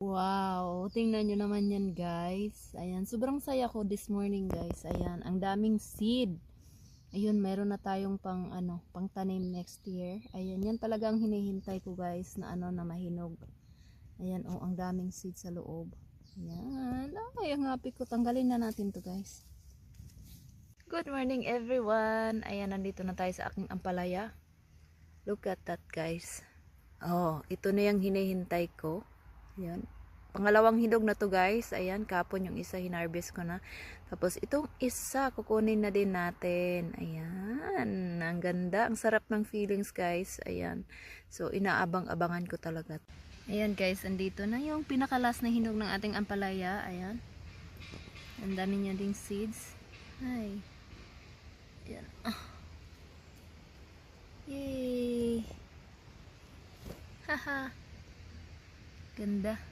Wow, tingnan nyo naman yan guys. Ayan, sobrang saya ko this morning guys. Ayan, ang daming seed. Ayun, meron na tayong pang tanim next year. Ayan, yan talaga ang hinihintay ko guys na na mahinog. Ayan, oh, ang daming seed sa loob. Ayan, ay, ang happy ko. Tanggalin na natin to guys. Good morning everyone. Ayan, nandito na tayo sa aking ampalaya. Look at that guys. Oh, ito na yung hinihintay ko. Ayan. Pangalawang hinog na to guys. Ayan, kapon yung isa hinarvest ko na. Tapos itong isa kukunin na din natin. Ayan, ang ganda. Ang sarap ng feelings guys. Ayan. So inaabang-abangan ko talaga. Ayan guys, andito na yung pinakalas na hinog ng ating ampalaya. Ayan. Ang dami niya ding seeds. Ay. Ayan. Ah. Yay! Haha. Ganda.